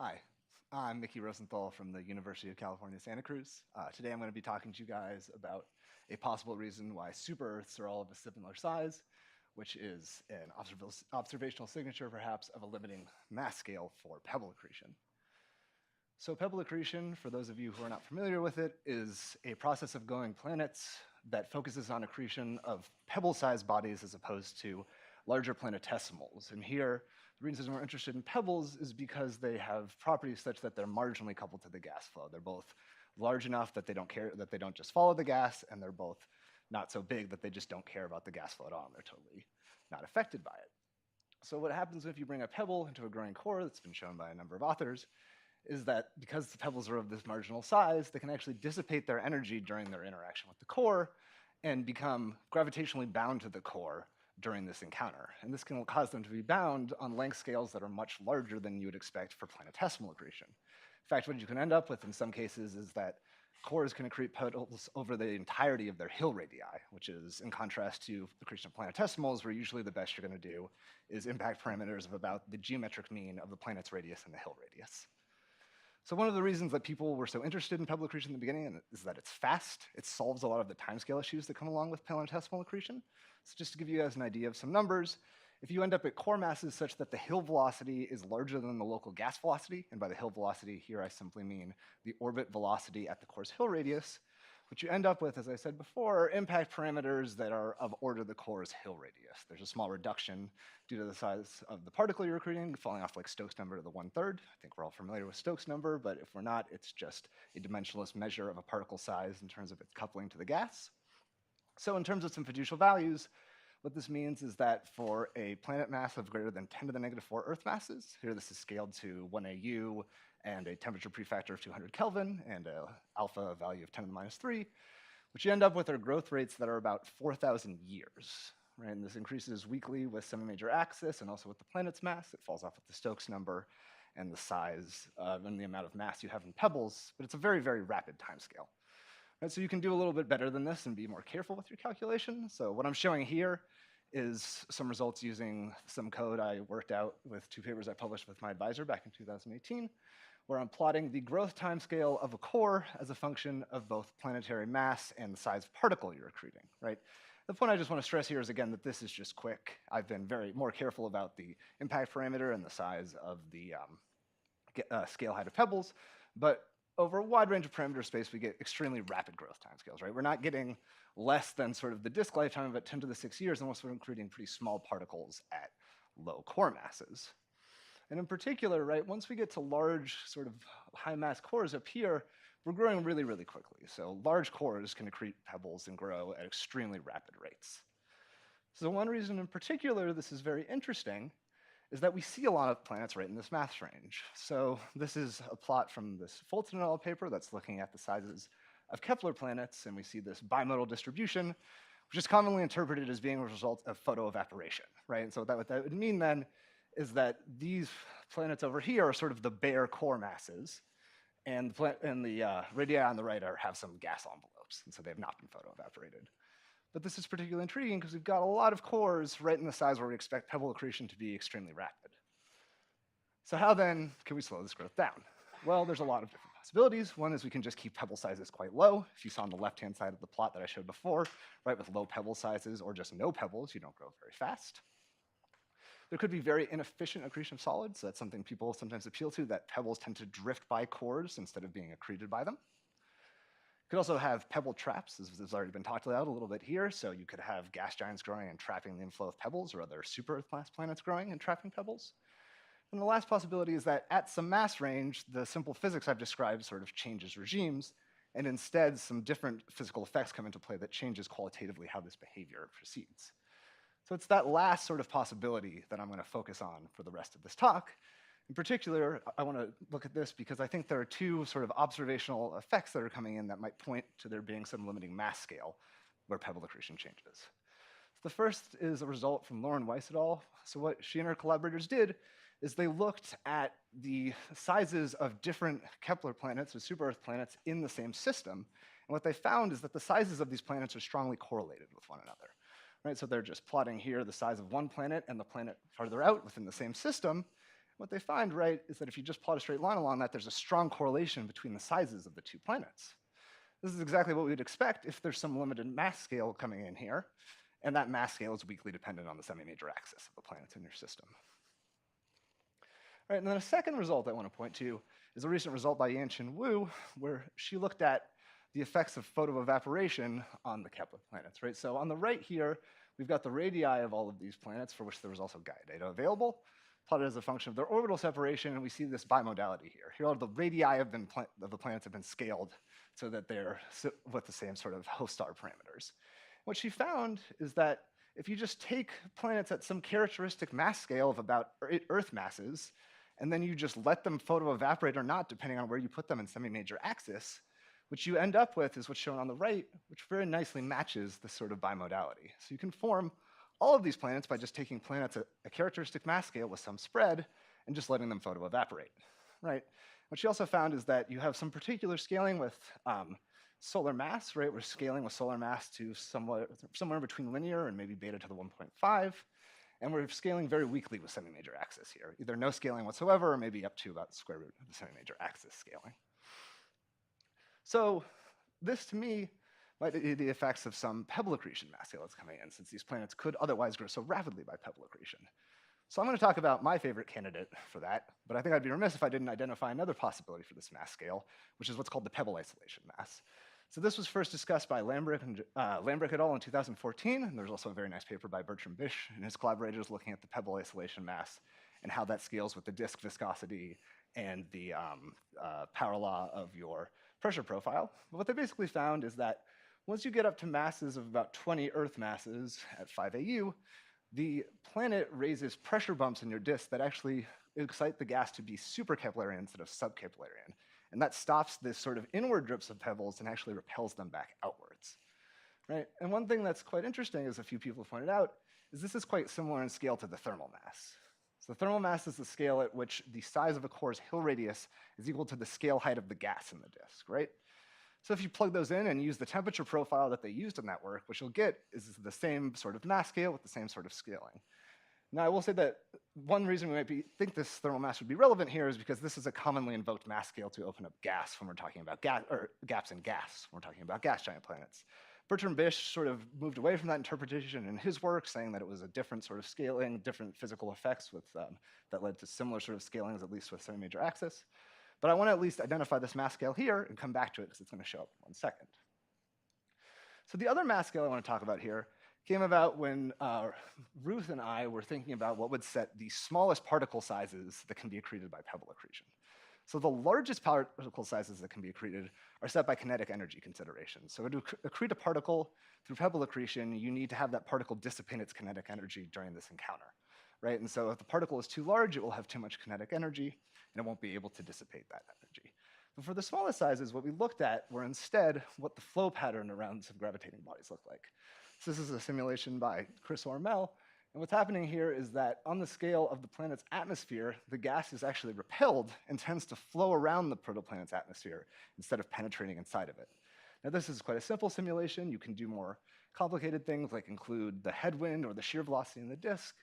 Hi, I'm Mickey Rosenthal from the University of California, Santa Cruz. Today I'm going to be talking to you guys about a possible reason why super Earths are all of a similar size, which is an observational signature, perhaps, of a limiting mass scale for pebble accretion. So pebble accretion, for those of you who are not familiar with it, is a process of glowing planets that focuses on accretion of pebble-sized bodies as opposed to larger planetesimals. And here, the reason we're interested in pebbles is because they have properties such that they're marginally coupled to the gas flow. They're both large enough that they don't just follow the gas, and they're both not so big that they just don't care about the gas flow at all, and they're totally not affected by it. So what happens if you bring a pebble into a growing core, that's been shown by a number of authors, is that because the pebbles are of this marginal size, they can actually dissipate their energy during their interaction with the core and become gravitationally bound to the core during this encounter. And this can cause them to be bound on length scales that are much larger than you would expect for planetesimal accretion. In fact, what you can end up with in some cases is that cores can accrete pebbles over the entirety of their Hill radii, which is in contrast to accretion of planetesimals, where usually the best you're going to do is impact parameters of about the geometric mean of the planet's radius and the Hill radius. So one of the reasons that people were so interested in pebble accretion in the beginning is that it's fast. It solves a lot of the timescale issues that come along with planetesimal accretion. So just to give you guys an idea of some numbers, if you end up at core masses such that the Hill velocity is larger than the local gas velocity, and by the Hill velocity here I simply mean the orbit velocity at the core's Hill radius, what you end up with, as I said before, are impact parameters that are of order the core's Hill radius. There's a small reduction due to the size of the particle you're accreting, falling off like Stokes number to the 1/3. I think we're all familiar with Stokes number, but if we're not, it's just a dimensionless measure of a particle size in terms of its coupling to the gas. So in terms of some fiducial values, what this means is that for a planet mass of greater than 10 to the negative 4 Earth masses, here this is scaled to 1 AU and a temperature prefactor of 200 Kelvin and an alpha value of 10 to the minus 3, what you end up with are growth rates that are about 4,000 years. Right? And this increases weekly with semi-major axis and also with the planet's mass. It falls off with the Stokes number and the size and the amount of mass you have in pebbles, but it's a very, very rapid timescale. Right, so you can do a little bit better than this and be more careful with your calculation. So what I'm showing here is some results using some code I worked out with 2 papers I published with my advisor back in 2018, where I'm plotting the growth timescale of a core as a function of both planetary mass and the size of particle you're accreting, right? The point I just want to stress here is, again, that this is just quick. I've been more careful about the impact parameter and the size of the scale height of pebbles, but over a wide range of parameter space, we get extremely rapid growth timescales, right? We're not getting less than sort of the disk lifetime of about 10 to the 6 years unless we're accreting pretty small particles at low core masses. And in particular, right, once we get to large sort of high mass cores up here, we're growing really, really quickly. So large cores can accrete pebbles and grow at extremely rapid rates. So one reason in particular this is very interesting is that we see a lot of planets right in this mass range. So this is a plot from this Fulton et al. Paper that's looking at the sizes of Kepler planets, and we see this bimodal distribution, which is commonly interpreted as being a result of photoevaporation, right? And so what that would mean then is that these planets over here are sort of the bare core masses, and the radii on the right have some gas envelopes, and so they have not been photoevaporated. But this is particularly intriguing because we've got a lot of cores right in the size where we expect pebble accretion to be extremely rapid. So how then can we slow this growth down? Well, there's a lot of different possibilities. One is we can just keep pebble sizes quite low. If you saw on the left-hand side of the plot that I showed before, right, with low pebble sizes or just no pebbles, you don't grow very fast. There could be very inefficient accretion of solids. So that's something people sometimes appeal to, that pebbles tend to drift by cores instead of being accreted by them. You could also have pebble traps, as has already been talked about a little bit here. So you could have gas giants growing and trapping the inflow of pebbles, or other super Earth-class planets growing and trapping pebbles. And the last possibility is that at some mass range, the simple physics I've described sort of changes regimes, and instead some different physical effects come into play that changes qualitatively how this behavior proceeds. So it's that last sort of possibility that I'm going to focus on for the rest of this talk. In particular, I want to look at this because I think there are 2 sort of observational effects that are coming in that might point to there being some limiting mass scale where pebble accretion changes. The first is a result from Lauren Weiss et al. So what she and her collaborators did is they looked at the sizes of different Kepler planets or super-Earth planets in the same system. And what they found is that the sizes of these planets are strongly correlated with one another. Right? So they're just plotting here the size of one planet and the planet farther out within the same system. what they find, right, is that if you just plot a straight line along that, there's a strong correlation between the sizes of the two planets. This is exactly what we would expect if there's some limited mass scale coming in here, and that mass scale is weakly dependent on the semi-major axis of the planets in your system. All right, and then a second result I want to point to is a recent result by Yan-Chin Wu, where she looked at the effects of photoevaporation on the Kepler planets, right? So on the right here, we've got the radii of all of these planets, for which there was also Gaia data available, plotted as a function of their orbital separation, and we see this bimodality here. Here, all the radii of the planets have been scaled so that they're with the same sort of host star parameters. What she found is that if you just take planets at some characteristic mass scale of about Earth masses, and then you just let them photoevaporate or not, depending on where you put them in semi-major axis, what you end up with is what's shown on the right, which very nicely matches this sort of bimodality. So you can form all of these planets by just taking planets at a characteristic mass scale with some spread and just letting them photoevaporate, right? What she also found is that you have some particular scaling with solar mass, right? We're scaling with solar mass to somewhere between linear and maybe beta to the 1.5. And we're scaling very weakly with semi-major axis here, either no scaling whatsoever or maybe up to about the square root of the semi-major axis scaling. So this, to me, might be the effects of some pebble accretion mass scale that's coming in, since these planets could otherwise grow so rapidly by pebble accretion. So I'm going to talk about my favorite candidate for that, but I think I'd be remiss if I didn't identify another possibility for this mass scale, which is what's called the pebble isolation mass. So this was first discussed by Lambrick et al. In 2014, and there's also a very nice paper by Bertram Bish and his collaborators looking at the pebble isolation mass and how that scales with the disk viscosity and the power law of your pressure profile. But what they basically found is that once you get up to masses of about 20 Earth masses at 5 AU, the planet raises pressure bumps in your disk that actually excite the gas to be super Keplerian instead of sub-Keplerian. And that stops this sort of inward drips of pebbles and actually repels them back outwards, right? And one thing that's quite interesting, as a few people have pointed out, is this is quite similar in scale to the thermal mass. So the thermal mass is the scale at which the size of a core's Hill radius is equal to the scale height of the gas in the disk, right? So if you plug those in and use the temperature profile that they used in that work, what you'll get is the same sort of mass scale with the same sort of scaling. Now, I will say that one reason we might think this thermal mass would be relevant here is because this is a commonly invoked mass scale to open up gas when we're talking about gaps in gas, when we're talking about gas giant planets. Bertram Bish sort of moved away from that interpretation in his work, saying that it was a different sort of scaling, different physical effects that led to similar sort of scalings, at least with semi-major axis. But I want to at least identify this mass scale here and come back to it because it's going to show up in 1 second. So the other mass scale I want to talk about here came about when Ruth and I were thinking about what would set the smallest particle sizes that can be accreted by pebble accretion. So the largest particle sizes that can be accreted are set by kinetic energy considerations. So to accrete a particle through pebble accretion, you need to have that particle dissipate its kinetic energy during this encounter, right? And so if the particle is too large, it will have too much kinetic energy, and it won't be able to dissipate that energy. But for the smallest sizes, what we looked at were instead what the flow pattern around some gravitating bodies look like. So this is a simulation by Chris Ormel, and what's happening here is that on the scale of the planet's atmosphere, the gas is actually repelled and tends to flow around the protoplanet's atmosphere instead of penetrating inside of it. Now, this is quite a simple simulation. You can do more complicated things like include the headwind or the shear velocity in the disk,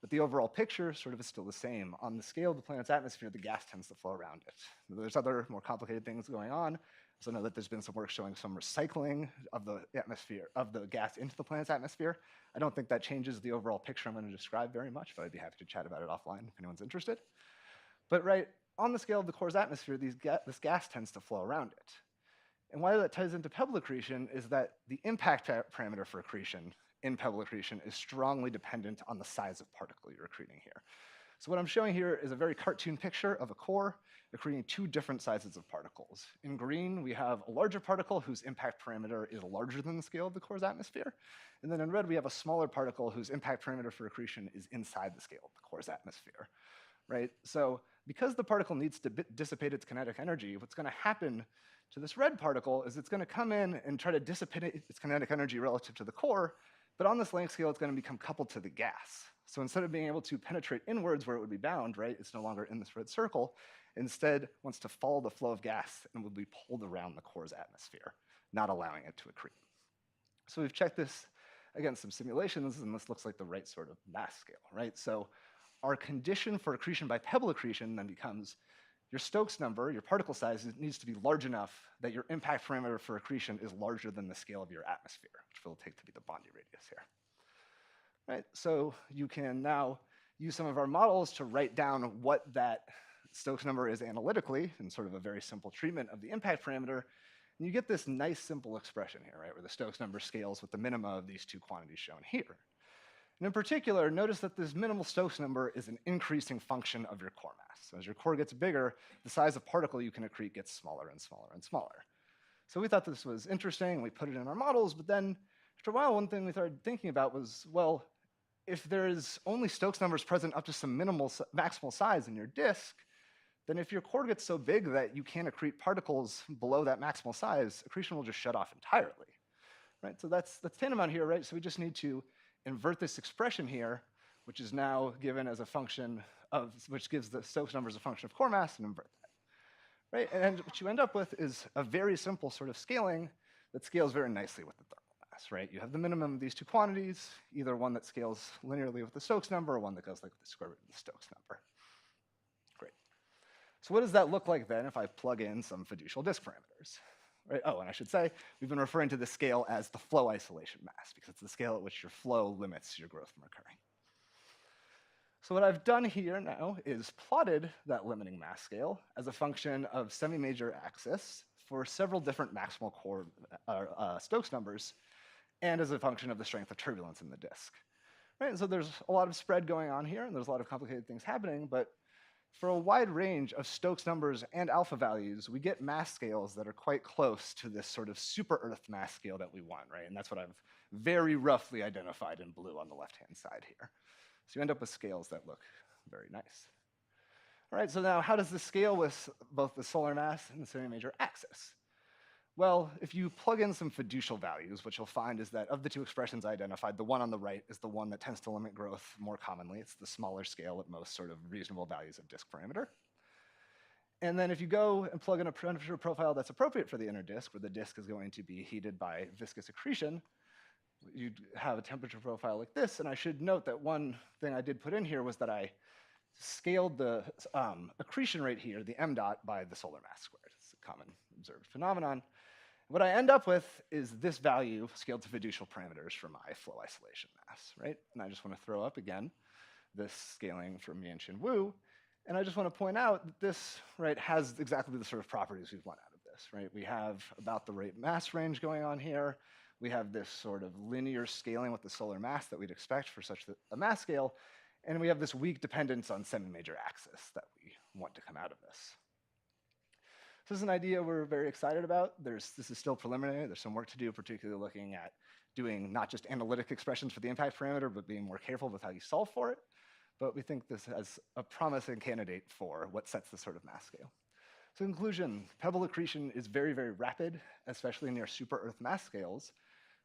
but the overall picture sort of is still the same. On the scale of the planet's atmosphere, the gas tends to flow around it. There's other more complicated things going on. So I know that there's been some work showing some recycling of the atmosphere, of the gas into the planet's atmosphere. I don't think that changes the overall picture I'm going to describe very much, but I'd be happy to chat about it offline if anyone's interested. But right, on the scale of the core's atmosphere, this gas tends to flow around it. And why that ties into pebble accretion is that the impact parameter for accretion in pebble accretion is strongly dependent on the size of particle you're accreting here. So what I'm showing here is a very cartoon picture of a core accreting two different sizes of particles. In green, we have a larger particle whose impact parameter is larger than the scale of the core's atmosphere. And then in red, we have a smaller particle whose impact parameter for accretion is inside the scale of the core's atmosphere, right? So because the particle needs to dissipate its kinetic energy, what's going to happen to this red particle is it's going to come in and try to dissipate its kinetic energy relative to the core, but on this length scale, it's going to become coupled to the gas. So instead of being able to penetrate inwards where it would be bound, right, it's no longer in this red circle, instead wants to follow the flow of gas and will be pulled around the core's atmosphere, not allowing it to accrete. So we've checked this against some simulations, and this looks like the right sort of mass scale, right? So our condition for accretion by pebble accretion then becomes your Stokes number, your particle size, needs to be large enough that your impact parameter for accretion is larger than the scale of your atmosphere, which we'll take to be the Bondi radius here. Right? So you can now use some of our models to write down what that Stokes number is analytically in sort of a very simple treatment of the impact parameter. And you get this nice simple expression here, right, where the Stokes number scales with the minima of these two quantities shown here. And in particular, notice that this minimal Stokes number is an increasing function of your core mass. So as your core gets bigger, the size of particle you can accrete gets smaller and smaller and smaller. So we thought this was interesting, and we put it in our models, but then after a while, one thing we started thinking about was, well, if there's only Stokes numbers present up to some maximal size in your disk, then if your core gets so big that you can't accrete particles below that maximal size, accretion will just shut off entirely. Right? So that's tantamount here, right? So we just need to invert this expression here, which is now given as a function of, which gives the Stokes number as a function of core mass, and invert that. Right? And what you end up with is a very simple sort of scaling that scales very nicely with the thermal mass, right? You have the minimum of these two quantities, either one that scales linearly with the Stokes number or one that goes like the square root of the Stokes number. Great. So what does that look like then if I plug in some fiducial disk parameters? Right? Oh, and I should say, we've been referring to this scale as the flow isolation mass, because it's the scale at which your flow limits your growth from occurring. So what I've done here now is plotted that limiting mass scale as a function of semi-major axis for several different maximal core Stokes numbers, and as a function of the strength of turbulence in the disk. Right? And so there's a lot of spread going on here, and there's a lot of complicated things happening, but for a wide range of Stokes numbers and alpha values, we get mass scales that are quite close to this sort of super Earth mass scale that we want, right? And that's what I've very roughly identified in blue on the left-hand side here. So you end up with scales that look very nice. All right, so now how does this scale with both the solar mass and the semi-major axis? Well, if you plug in some fiducial values, what you'll find is that of the two expressions I identified, the one on the right is the one that tends to limit growth more commonly. It's the smaller scale at most sort of reasonable values of disk parameter. And then if you go and plug in a temperature profile that's appropriate for the inner disk, where the disk is going to be heated by viscous accretion, you'd have a temperature profile like this. And I should note that one thing I did put in here was that I scaled the accretion rate here, the m dot, by the solar mass squared. It's a common observed phenomenon. What I end up with is this value scaled to fiducial parameters for my flow isolation mass, right? And I just want to throw up again this scaling from Mianchi and Wu. And I just want to point out that this, right, has exactly the sort of properties we want out of this, right? We have about the right mass range going on here. We have this sort of linear scaling with the solar mass that we'd expect for such a mass scale. And we have this weak dependence on semi-major axis that we want to come out of this. So this is an idea we're very excited about. This is still preliminary. There's some work to do, particularly looking at doing not just analytic expressions for the impact parameter, but being more careful with how you solve for it. But we think this has a promising candidate for what sets this sort of mass scale. So in conclusion, pebble accretion is very, very rapid, especially near super Earth mass scales.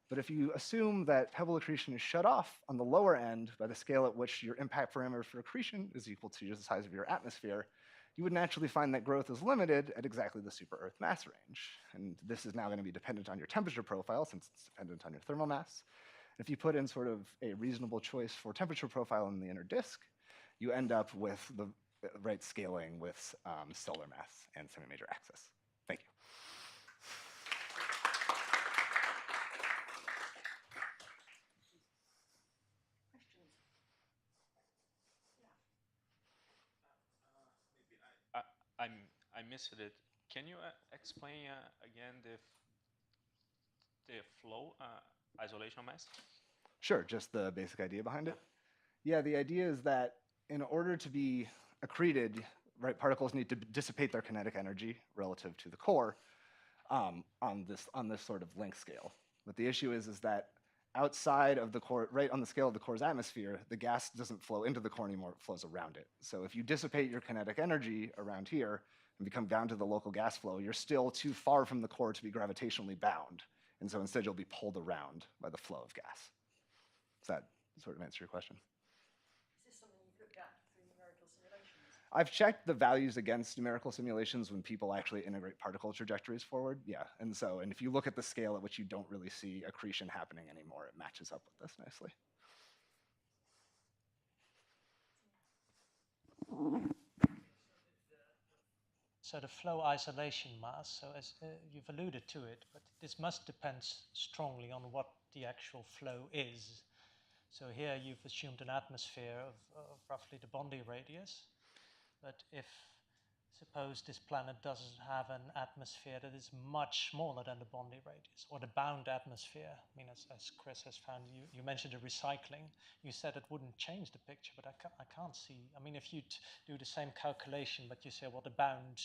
But if you assume that pebble accretion is shut off on the lower end by the scale at which your impact parameter for accretion is equal to the size of your atmosphere, you would naturally find that growth is limited at exactly the super Earth mass range. And this is now going to be dependent on your temperature profile, since it's dependent on your thermal mass. If you put in sort of a reasonable choice for temperature profile in the inner disk, you end up with the right scaling with solar mass and semi-major axis. Thank you. I missed it. Can you explain again the flow isolation mass? Sure, just the basic idea behind it. Yeah, the idea is that in order to be accreted, right, particles need to dissipate their kinetic energy relative to the core on this sort of length scale. But the issue is that outside of the core, right on the scale of the core's atmosphere, the gas doesn't flow into the core anymore, it flows around it. So if you dissipate your kinetic energy around here and become bound to the local gas flow, you're still too far from the core to be gravitationally bound. And so instead you'll be pulled around by the flow of gas. Does that sort of answer your question? Is this something you've looked at through numerical simulations? I've checked the values against numerical simulations when people actually integrate particle trajectories forward. Yeah, and if you look at the scale at which you don't really see accretion happening anymore, it matches up with this nicely. So the flow isolation mass, so as you've alluded to it, but this must depend strongly on what the actual flow is. So here you've assumed an atmosphere of roughly the Bondi radius, but if suppose this planet doesn't have an atmosphere that is much smaller than the Bondi radius, or the bound atmosphere. I mean, as Chris has found, you mentioned the recycling. You said it wouldn't change the picture, but I can't see. I mean, if you do the same calculation, but you say, well, the bound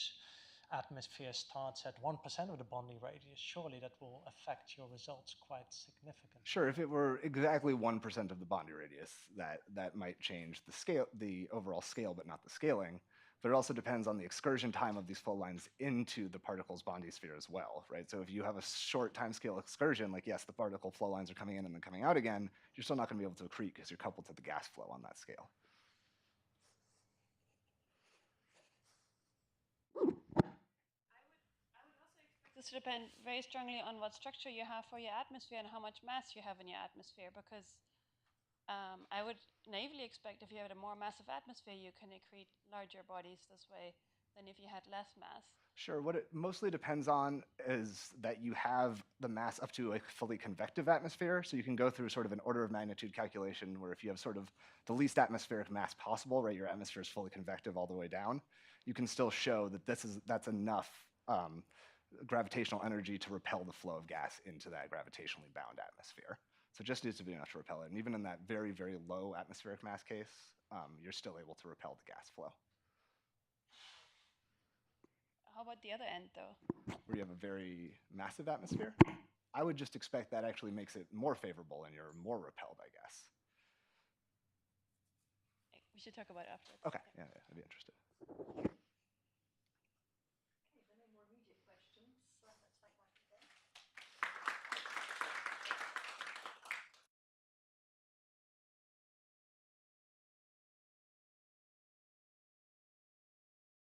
atmosphere starts at 1% of the Bondi radius, surely that will affect your results quite significantly. Sure, if it were exactly 1% of the Bondi radius, that might change the scale, the overall scale, but not the scaling. But it also depends on the excursion time of these flow lines into the particle's Bondi sphere as well, right? So if you have a short time scale excursion, like yes, the particle flow lines are coming in and then coming out again, you're still not going to be able to accrete because you're coupled to the gas flow on that scale. I would also expect this to depend very strongly on what structure you have for your atmosphere and how much mass you have in your atmosphere, because I would naively expect if you have a more massive atmosphere, you can accrete larger bodies this way than if you had less mass. Sure, what it mostly depends on is that you have the mass up to a fully convective atmosphere, so you can go through sort of an order of magnitude calculation where if you have sort of the least atmospheric mass possible, right, your atmosphere is fully convective all the way down, you can still show that that's enough gravitational energy to repel the flow of gas into that gravitationally bound atmosphere. So it just needs to be enough to repel it. And even in that very, very low atmospheric mass case, you're still able to repel the gas flow. How about the other end, though? Where you have a very massive atmosphere, I would just expect that actually makes it more favorable and you're more repelled, I guess. We should talk about it afterwards. Okay, yeah, I'd be interested.